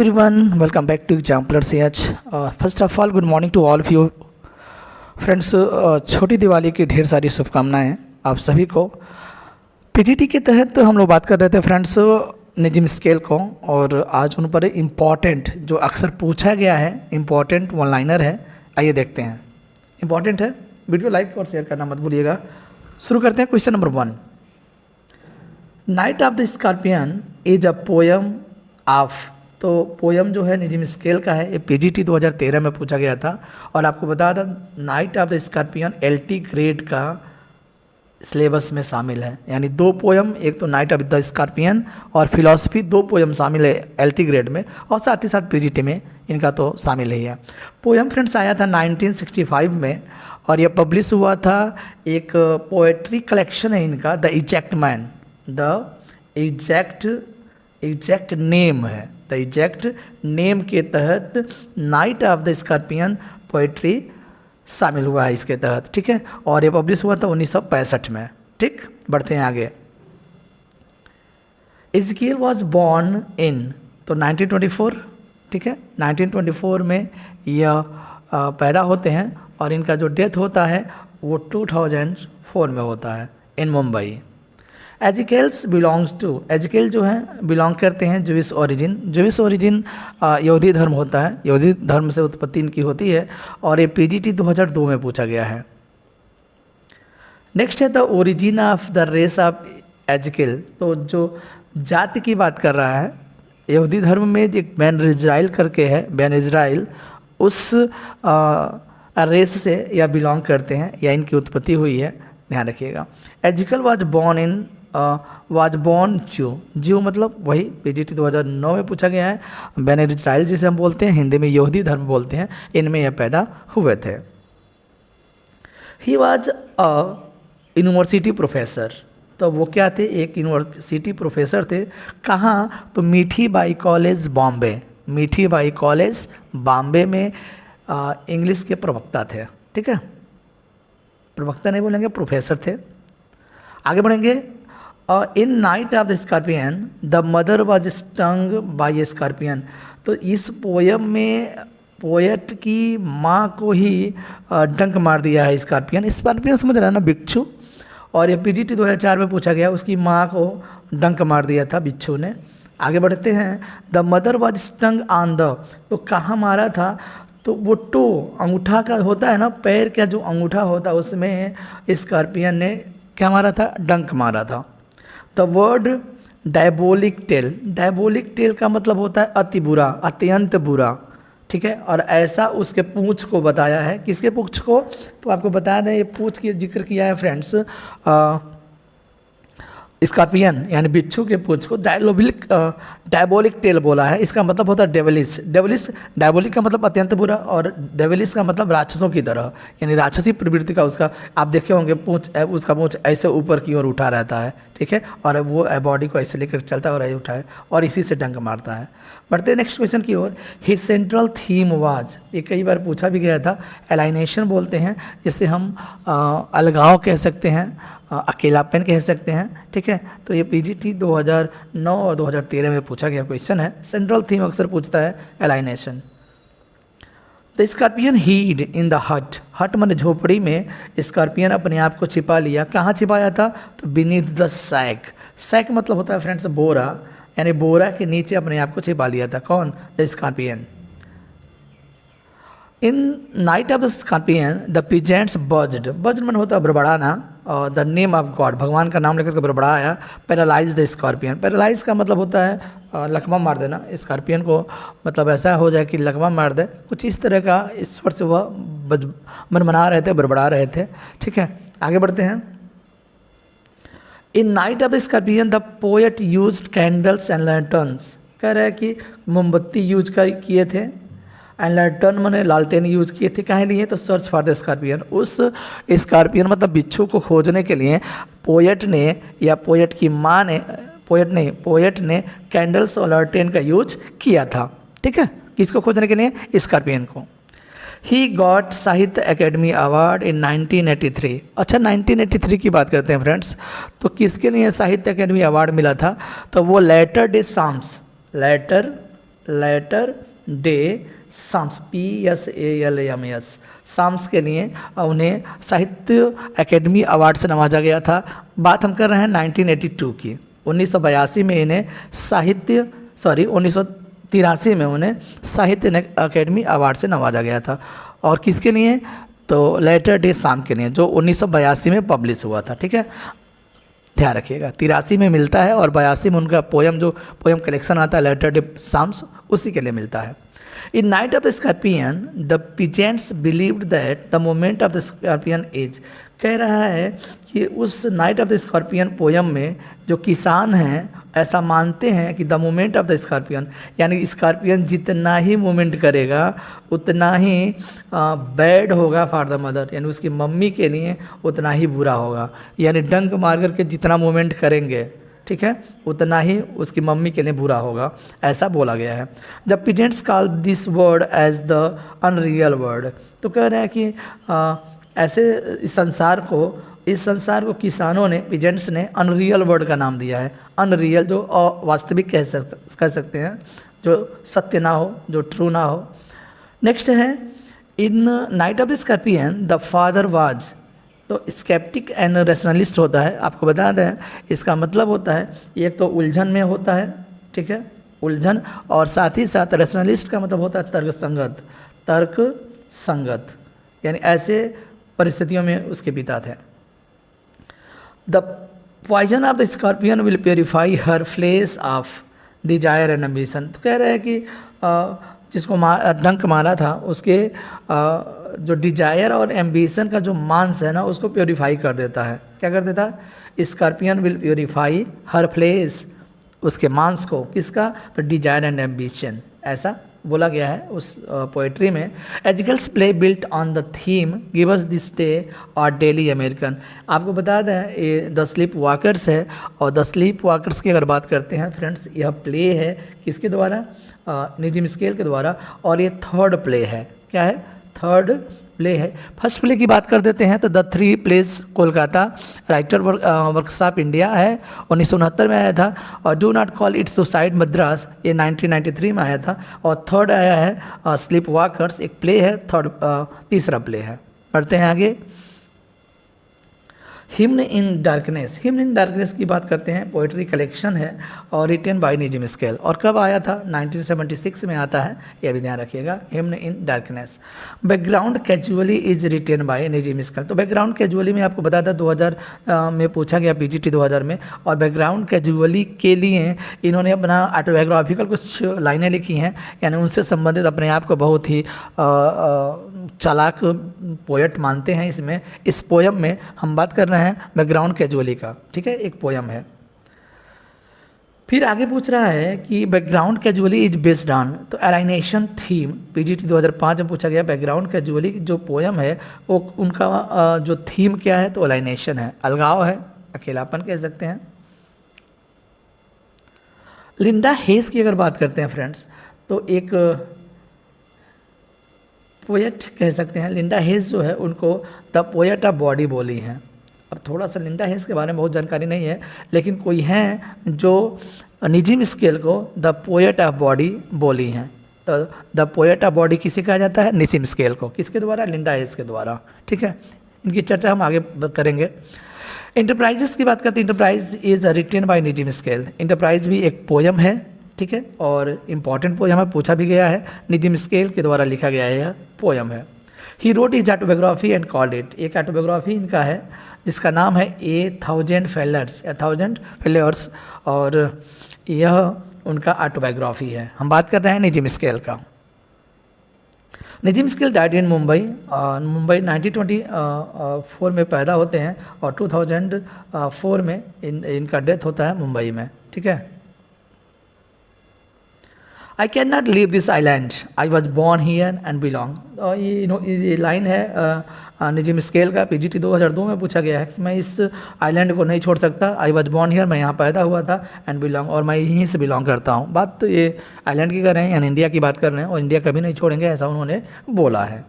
Everyone, welcome back to Exampler CH. First of all, good morning to all of you. Friends, छोटी दिवाली की ढेर सारी शुभकामनाएं आप सभी को। पीजीटी के तहत हम लोग बात कर रहे थे फ्रेंड्स निजिम स्केल को, और आज उन पर इम्पॉर्टेंट जो अक्सर पूछा गया है इम्पॉर्टेंट वन लाइनर है, आइए देखते हैं। इम्पॉर्टेंट है, वीडियो लाइक और शेयर करना मत भूलिएगा। शुरू करते हैं question number 1। Night of the scorpion is a poem of, तो पोयम जो है निजिम स्केल का है, ये पीजीटी 2013 में पूछा गया था। और आपको बता दें night of the scorpion LT grade का सिलेबस में शामिल है, यानी 2 पोयम, एक तो नाइट ऑफ द स्कॉर्पियन और फिलॉसफी, 2 पोयम शामिल है एलटी ग्रेड में, और साथ ही साथ पीजीटी में इनका तो शामिल ही है। पोयम फ्रेंड्स आया था 1965 में, और यह पब्लिश हुआ था। एक पोएट्री कलेक्शन है इनका, the exact man, the exact name है, द एग्जैक्ट नेम के तहत night of the scorpion poetry शामिल हुआ है इसके तहत, ठीक है। और ये पब्लिश हुआ था 1965 में, ठीक। बढ़ते हैं आगे। एज़ेकियल वॉज बॉर्न इन, तो 1924, ठीक है, 1924 में यह पैदा होते हैं, और इनका जो डेथ होता है वो 2004 में होता है इन मुंबई। एज़ेकियल्स बिलोंग्स टू, एज़ेकियल जो है बिलोंग करते हैं ज्यूइश ओरिजिन। ज्यूइश ओरिजिन यहूदी धर्म होता है, यहूदी धर्म से उत्पत्ति इनकी होती है, और ये पीजीटी 2002 में पूछा गया है। नेक्स्ट है the origin of the race of Ezekiel, तो जो जाति की बात कर रहा है, यहूदी धर्म में एक बैन इज़राइल करके है, बैन इज़राइल उस रेस से या बिलोंग करते हैं, या इनकी उत्पत्ति हुई है, ध्यान रखिएगा। एज़ेकियल वाज बॉर्न ज्यू मतलब वही पीजीटी 2009 में पूछा गया है। बैन इज़राइल जिसे हम बोलते हैं, हिंदी में यहूदी धर्म बोलते हैं, इनमें यह पैदा हुए थे। He was a university professor, तो वो क्या थे, एक यूनिवर्सिटी प्रोफेसर थे। कहाँ, तो मीठी बाई कॉलेज बॉम्बे, मीठी बाई कॉलेज बॉम्बे में इंग्लिश के प्रवक्ता थे, ठीक है, प्रवक्ता नहीं बोलेंगे, प्रोफेसर थे। आगे बढ़ेंगे। In night of the scorpion the mother was stung by a scorpion, तो इस पोयम में पोएट की माँ को ही डंक मार दिया है स्कॉर्पियन। स्कॉर्पियन समझ रहा है ना, बिच्छू, और ये पीजीटी 2004 में पूछा गया, उसकी माँ को डंक मार दिया था बिच्छू ने। आगे बढ़ते हैं। The mother was stung on the, तो कहाँ मारा था, तो वो टो अंगूठा का होता है ना, पैर का जो अंगूठा होता है उसमें स्कॉर्पियन ने क्या मारा था, डंक मारा था। The word diabolic tell, diabolic tell का मतलब होता है अति बुरा, अत्यंत बुरा, ठीक है। और ऐसा उसके पूंछ को बताया है, किसके पूंछ को, तो आपको बता दें ये पूंछ की जिक्र किया है फ्रेंड्स स्कॉर्पियन यानी बिच्छू के पूंछ को डायबोलिक टेल बोला है। इसका मतलब होता है डेविलिश, डायबोलिक का मतलब अत्यंत बुरा, और डेविलिश का मतलब राक्षसों की तरह, यानी राक्षसी प्रवृत्ति का उसका आप देखे होंगे पूंछ, उसका पूंछ ऐसे ऊपर की ओर उठा रहता है, ठीक है, और वो बॉडी को ऐसे लेकर चलता है और ऐसे उठाए, और इसी से डंक मारता है। बढ़ते नेक्स्ट क्वेश्चन की ओर। हिज सेंट्रल थीम वाज, ये कई बार पूछा भी गया था, एलाइनेशन बोलते हैं, जिससे हम अलगाव कह सकते हैं, अकेलापन कह सकते हैं, ठीक है। तो ये पीजीटी 2009 और 2013 में पूछा गया क्वेश्चन है। सेंट्रल थीम अक्सर पूछता है alienation. The scorpion hid in the hut, hut मन झोपड़ी में स्कॉर्पियन अपने आप को छिपा लिया। कहाँ छिपाया था, तो बीनीथ द सैक, सैक मतलब होता है फ्रेंड्स बोरा, यानी बोरा के नीचे अपने आप को छिपा लिया था। कौन, the scorpion. In night of the scorpion the peasants buzzed, buzzed मन होता है बड़बड़ाना, और द नेम ऑफ गॉड, भगवान का नाम लेकर के बड़बड़ाया। पैरालाइज द स्कॉर्पियन, पैरालाइज का मतलब होता है लकवा मार देना, स्कॉर्पियन को मतलब ऐसा हो जाए कि लकवा मार दे, कुछ इस तरह का ईश्वर से वह मनमना रहे थे, बड़बड़ा रहे थे, ठीक है। आगे बढ़ते हैं। इन night of the scorpion the poet used candles and lanterns, कह रहा है कि मोमबत्ती यूज किए थे, एंड लैंटर्न मैंने लालटेन यूज किए थे, काहे लिए, तो सर्च फॉर द स्कॉर्पियन, उस स्कॉर्पियन मतलब बिच्छू को खोजने के लिए पोएट ने या पोएट की माँ ने, पोएट ने कैंडल्स और लैंटर्न का यूज किया था, ठीक है, किसको खोजने के लिए, स्कॉर्पियन को। ही गॉट साहित्य अकेडमी अवार्ड इन 1983। अच्छा 1983 की बात करते हैं फ्रेंड्स, तो किसके लिए साहित्य अकेडमी अवार्ड मिला था, तो वो latter day psalms, latter day psalms, PSALMS, psalms के लिए उन्हें साहित्य अकेडमी अवार्ड से नवाजा गया था। बात हम कर रहे हैं 1982 की। 1982 में इन्हें 1983 में उन्हें साहित्य अकेडमी अवार्ड से नवाजा गया था। और किसके लिए? तो लेटर डे साम के लिए, जो 1982 में पब्लिश हुआ था। ठीक है, ध्यान रखिएगा। 83 में मिलता है और 82 में उनका जो पोएम कलेक्शन आता है लेटर डे साम्स, उसी के लिए मिलता है। In night of the scorpion the peasants believed that the moment of the scorpion as, कह रहा है कि उस night of the scorpion poem में जो किसान हैं ऐसा मानते हैं कि the moment of the scorpion, यानी स्कॉर्पियन जितना ही मूवमेंट करेगा उतना ही बैड होगा फॉर द मदर, यानी उसकी मम्मी के लिए उतना ही बुरा होगा। यानी डंक मार करके जितना मूवमेंट करेंगे, ठीक है, उतना ही उसकी मम्मी के लिए बुरा होगा, ऐसा बोला गया है। The peasants call this world as the unreal world, तो कह रहे हैं कि ऐसे इस संसार को किसानों ने, पीजेंट्स ने अनरियल वर्ड का नाम दिया है। अनरियल जो वास्तविक कह सकते हैं, जो सत्य ना हो, जो ट्रू ना हो। नेक्स्ट है in night of the scorpion the father was, तो स्केप्टिक एंड रेशनलिस्ट होता है। आपको बता दें इसका मतलब होता है, एक तो उलझन में होता है, ठीक है, उलझन, और साथ ही साथ रेशनलिस्ट का मतलब होता है तर्क संगत, यानी ऐसे परिस्थितियों में उसके पिता थे। The poison of the scorpion will purify her flesh of desire and ambition, तो कह रहे हैं कि जिसको डंक मारा था उसके जो डिजायर और एम्बिशन का जो मांस है ना, उसको प्योरीफाई कर देता है। क्या कर देता है? Scorpion will purify her flesh, उसके मांस को, किसका? तो डिजायर एंड एम्बिशन, ऐसा बोला गया है उस पोएट्री में। Ezekiel's play built on the theme give us this day और डेली अमेरिकन, आपको बता दें ये द स्लीप वॉकर्स है, और द स्लीप वॉकर्स की अगर बात करते हैं फ्रेंड्स, यह प्ले है किसके द्वारा? निजिम स्केल के द्वारा, और ये थर्ड प्ले है। क्या है? थर्ड प्ले है। फर्स्ट प्ले की बात कर देते हैं तो the three place Kolkata, writer workshop India है, 1969 में आया था। और do not call it suicide Madras, ये 1993 में आया था। और थर्ड आया है स्लीप वॉकर्स, एक प्ले है, तीसरा प्ले है। पढ़ते हैं आगे। हिम्न इन डार्कनेस, हिम्न इन डार्कनेस की बात करते हैं, पोइट्री कलेक्शन है और रिटन बाय निजिम स्केल। और कब आया था? 1976 में आता है, यह भी ध्यान रखिएगा। Hymn in darkness. Background casually is written by Nissim Ezekiel, तो बैकग्राउंड कैजुअली में आपको बताया था 2000 में पूछा गया, PGT 2000 में। और बैकग्राउंड कैजुअली के लिए इन्होंने अपना ऑटोबायोग्राफिकल कुछ लाइनें लिखी हैं, यानी उनसे संबंधित अपने आप को बहुत ही चालाक पोएट मानते हैं। इसमें इस पोयम में हम बात कर रहे हैं बैकग्राउंड कैजुअली का, ठीक है, एक पोयम है। फिर आगे पूछ रहा है कि background casually is based on, तो एलाइनेशन थीम, PGT 2005 में पूछा गया। बैकग्राउंड कैजुअली जो पोयम है वो उनका जो थीम क्या है? तो एलाइनेशन है, अलगाव है, अकेलापन कह सकते हैं। लिंडा हेस की अगर बात करते हैं फ्रेंड्स, तो एक पोएट कह सकते हैं। लिंडा हेस जो है उनको द पोएट ऑफ बॉडी बोली हैं। अब थोड़ा सा लिंडा हेस के बारे में बहुत जानकारी नहीं है, लेकिन कोई हैं जो निजिम स्केल को द पोएट ऑफ बॉडी बोली हैं। तो द पोएट ऑफ बॉडी किसे कहा जाता है? निजिम स्केल को। किसके द्वारा? लिंडा हेस के द्वारा, ठीक है। इनकी चर्चा हम आगे करेंगे। इंटरप्राइजेस की बात करते हैं। Enterprise is written by Nissim Ezekiel, enterprise भी एक पोयम है, ठीक है, और इम्पॉर्टेंट पोयम है, पूछा भी गया है। निजिम स्केल के द्वारा लिखा गया है, यह पोयम है। He wrote is autobiography and called it, एक ऑटोबायोग्राफी इनका है जिसका नाम है ए थाउजेंड फेलियर्स, और यह उनका ऑटोबायोग्राफी है। हम बात कर रहे हैं निजिम स्केल का। निजिम स्केल डाइड इन मुंबई, मुंबई 1924 में पैदा होते हैं और 2004 में इनका डेथ होता है मुंबई में, ठीक है। I can not leave this island, I was born here and belong, ये लाइन है निजिम स्केल का। PGT 2002 में पूछा गया है कि मैं इस आइलैंड को नहीं छोड़ सकता। आई वॉज बॉर्न हियर, मैं यहाँ पैदा हुआ था, एंड बिलोंग, और मैं यहीं से बिलोंग करता हूँ। बात तो ये आइलैंड की कर रहे हैं, यानी इंडिया की बात कर रहे हैं, और इंडिया कभी नहीं छोड़ेंगे, ऐसा उन्होंने बोला है।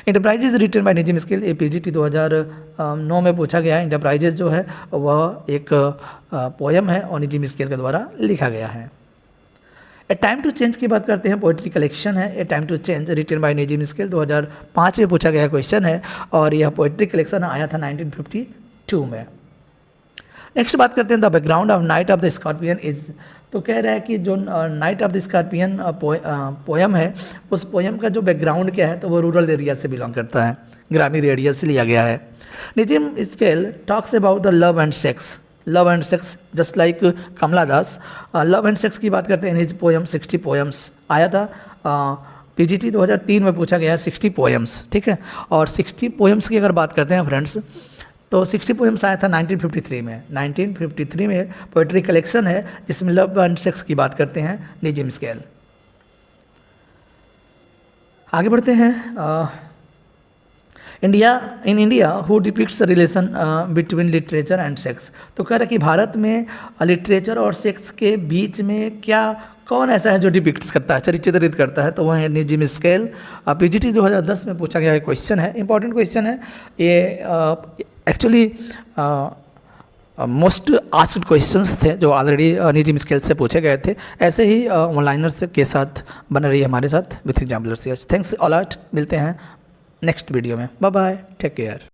Enterprises written by Nissim scale, ये PGT 2009 में पूछा गया है। इंटरप्राइजेज जो है वह एक पोयम है और निजिम स्केल के द्वारा लिखा गया है। ए टाइम टू चेंज की बात करते हैं, पोइट्री कलेक्शन है a time to change written by Nissim Ezekiel, 2005 में पूछा गया क्वेश्चन है और यह पोइट्री कलेक्शन आया था 1952 में। नेक्स्ट बात करते हैं the background of night of the scorpion is, तो कह रहा है कि जो night of the scorpion poem है उस पोयम का जो बैकग्राउंड क्या है, तो वो रूरल एरिया से बिलोंग करता है, ग्रामीण एरिया से लिया गया है। Nissim Ezekiel talks about the love and sex, love and sex just like Kamala Das, love and sex की बात करते हैं। हिज पोयम 60 पोएम्स आया था, पीजीटी 2003 में पूछा गया 60 पोएम्स, ठीक है। और 60 पोएम्स की अगर बात करते हैं फ्रेंड्स, तो 60 पोएम्स आया था 1953 में। 1953 में पोइट्री कलेक्शन है जिसमें लव एंड सेक्स की बात करते हैं नेजिम स्केल। आगे बढ़ते हैं, India who depicts relation between literature and sex, तो कह रहा है कि भारत में लिटरेचर और सेक्स के बीच में क्या कौन ऐसा है जो डिपिक्ट्स करता है, चित्रित करता है, तो वह है नेजिम स्केल। पीजीटी 2010 में पूछा गया क्वेश्चन है, इंपॉर्टेंट क्वेश्चन है ये। एक्चुअली मोस्ट आस्क्ड क्वेश्चंस थे जो ऑलरेडी नेजिम स्केल से पूछे गए थे। ऐसे ही ऑनलाइनर्स के साथ बने रही हमारे साथ with exemplar research. Thanks a lot, मिलते हैं नेक्स्ट वीडियो में, बाय बाय, टेक केयर।